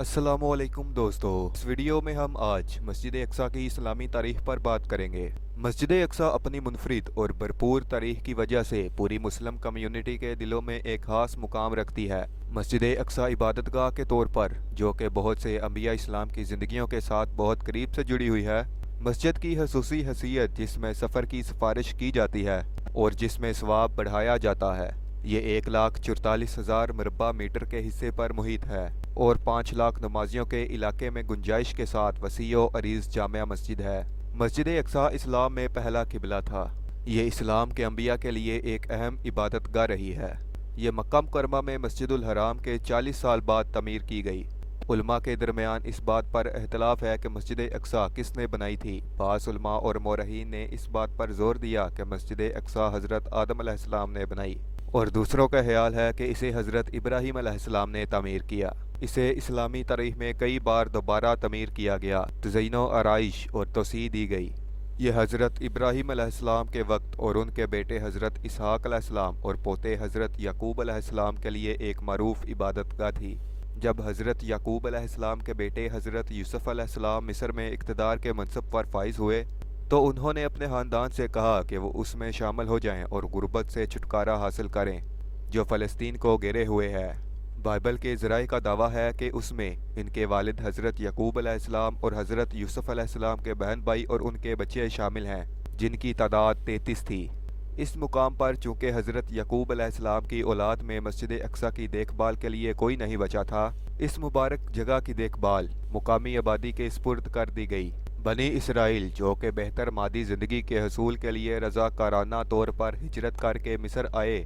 अस्सलामुअलैकुम दोस्तों, इस वीडियो में हम आज मस्जिद अक्सा की इस्लामी तारीख पर बात करेंगे। मस्जिद अक्सा अपनी मुनफरिद और भरपूर तारीख की वजह से पूरी मुस्लिम कम्युनिटी के दिलों में एक खास मुकाम रखती है। मस्जिद अक्सा इबादतगाह के तौर पर, जो कि बहुत से अंबिया इस्लाम की ज़िंदगियों के साथ बहुत करीब से जुड़ी हुई है, मस्जिद की खसूसी हैसियत जिसमें सफ़र की सिफारिश की जाती है और जिसमें सवाब बढ़ाया जाता है, ये 1,44,000 मुरबा मीटर के हिस्से पर मुहित है और 5 लाख नमाजियों के इलाके में गुंजाइश के साथ वसी व अरीज़ जामिया मस्जिद है। मस्जिद अक्सा इस्लाम में पहला किबला था। ये इस्लाम के अंबिया के लिए एक अहम इबादतगाह रही है। ये मक्का मुकरमा में मस्जिदुल हराम के 40 साल बाद तमीर की गई। उलमा के दरमियान इस बात पर इख्तलाफ है कि मस्जिद अक्सा किसने बनाई थी। बाज़ उलमा और मौरखीन ने इस बात पर जोर दिया कि मस्जिद अक्सा हज़रत आदम अलैहिस्सलाम ने बनाई और दूसरों का ख्याल है कि इसे हज़रत इब्राहीम अलैहिस्सलाम ने तामीर किया। इसे इस्लामी तारीख में कई बार दोबारा तमीर किया गया, तज़य्युन आराइश और तोसी दी गई। यह हज़रत इब्राहीम अलैहिस्सलाम के वक्त और उनके बेटे हज़रत इसहाक अलैहिस्सलाम और पोते हज़रत याकूब अलैहिस्सलाम के लिए एक मरूफ इबादतगाह थी। जब हज़रत याकूब अलैहिस्सलाम के बेटे हज़रत यूसुफ़ अलैहिस्सलाम मिस्र में इक़्तिदार के मनसब पर फाइज हुए तो उन्होंने अपने ख़ानदान से कहा कि वो उसमें शामिल हो जाएं और गुर्बत से छुटकारा हासिल करें जो फ़लस्तीन को घेरे हुए है। बाइबल के ज़राए का दावा है कि उसमें इनके वालिद हज़रत याकूब अलैहिस्सलाम और हज़रत यूसुफ़ अलैहिस्सलाम के बहन भाई और उनके बच्चे शामिल हैं, जिनकी तादाद 33 थी। इस मुकाम पर चूँकि हज़रत याकूब अलैहिस्सलाम की औलाद में मस्जिद अक्सा की देखभाल के लिए कोई नहीं बचा था, इस मुबारक जगह की देखभाल मुकामी आबादी के स्पुर्द कर दी गई। बनी इसराइल, जो कि बेहतर मादी ज़िंदगी के हसूल के लिए रज़ाकाराना तौर पर हिजरत करके मिस्र आए,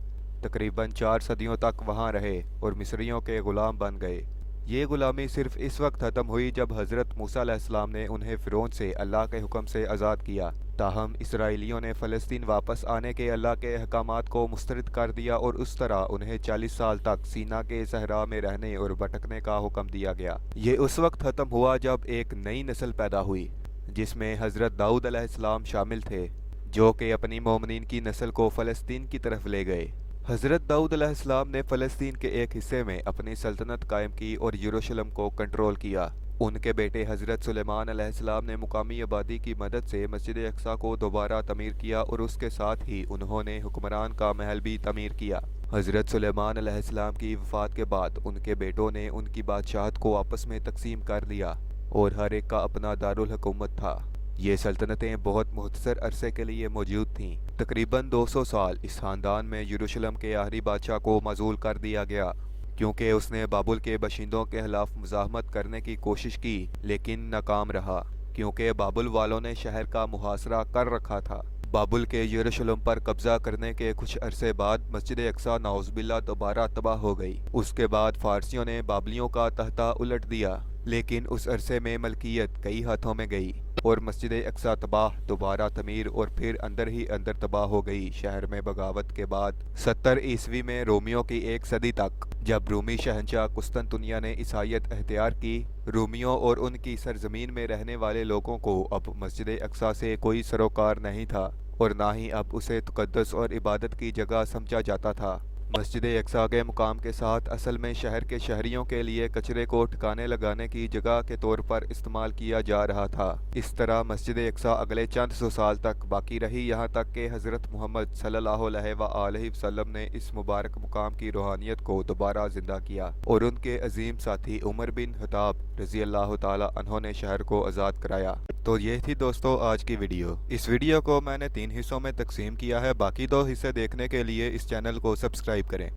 तकरीबन 4 सदियों तक वहाँ रहे और मिस्रियों के ग़ुलाम बन गए। ये ग़ुलामी सिर्फ़ इस वक्त ख़त्म हुई जब हज़रत मूसा अलैहिस्सलाम ने उन्हें फ़िरौन से अल्लाह के हुक्म से आज़ाद किया। ताहम इसराइलियों ने फ़लस्तीन वापस आने के अल्लाह के अहकामात को मुस्तरद कर दिया और उस तरह उन्हें 40 साल तक सीना के सहरा में रहने और भटकने का हुक्म दिया गया। ये उस वक्त ख़त्म हुआ जब एक नई नस्ल पैदा हुई जिसमें हज़रत दाऊद अलैहिस्सलाम शामिल थे, जो कि अपनी मोमिनीन की नस्ल को फ़लस्तीन की तरफ ले गए। हज़रत दाऊद अलैहिस्सलाम ने फ़लस्तीन के एक हिस्से में अपनी सल्तनत कायम की और यरूशलेम को कंट्रोल किया। उनके बेटे हज़रत सुलेमान अलैहिस्सलाम ने मुकामी आबादी की मदद से मस्जिद अक्सा को दोबारा तमीर किया और उसके साथ ही उन्होंने हुक्मरान का महल भी तमीर किया। हज़रत सुलेमान अलैहिस्सलाम की वफ़ात के बाद उनके बेटों ने उनकी बादशाहत को आपस में तकसीम कर दिया और हर एक का अपना दारुल हुकूमत था। ये सल्तनतें बहुत मुख्तसर अरसे के लिए मौजूद थीं। तकरीबन 200 साल इस ख़ानदान में यरूशलेम के आखिरी बादशाह को मज़ूल कर दिया गया क्योंकि उसने बाबुल के बशिंदों के खिलाफ मुज़ाहमत करने की कोशिश की, लेकिन नाकाम रहा क्योंकि बाबुल वालों ने शहर का मुहासरा कर रखा था। बाबुल के यरूशलेम पर कब्ज़ा करने के कुछ अरसे बाद मस्जिद अक्सा नाउज़ुबिल्लाह दोबारा तबाह हो गई। उसके बाद फ़ारसियों ने बाबलियों का तख्ता उलट दिया, लेकिन उस अरसे में मलकियत कई हाथों में गई और मस्जिद अक्सा तबाह, दोबारा तमीर और फिर अंदर ही अंदर तबाह हो गई। शहर में बगावत के बाद 70 ईस्वी में रोमियों की एक सदी तक, जब रूमी शहंशाह कुस्तुनतुनिया ने ईसाईयत अख्तियार की, रोमियों और उनकी सरजमीन में रहने वाले लोगों को अब मस्जिद अक्सा से कोई सरोकार नहीं था और ना ही अब उसे तुक़द्दस और इबादत की जगह समझा जाता था। मस्जिद अक्सा के मुकाम के साथ असल में शहर के शहरियों के लिए कचरे को ठिकाने लगाने की जगह के तौर पर इस्तेमाल किया जा रहा था। इस तरह मस्जिद अक्सा अगले चंद सौ साल तक बाकी रही, यहाँ तक कि हज़रत मोहम्मद सल्लल्लाहु अलैहि वसल्लम ने इस मुबारक मुकाम की रूहानियत को दोबारा ज़िंदा किया और उनके अजीम साथी उमर बिन खत्ताब रज़ी अल्लाह ताला अन्हो ने शहर को आज़ाद कराया। तो ये थी दोस्तों आज की वीडियो। इस वीडियो को मैंने 3 हिस्सों में तकसीम किया है। बाकी 2 हिस्से देखने के लिए इस चैनल को सब्सक्राइब करें।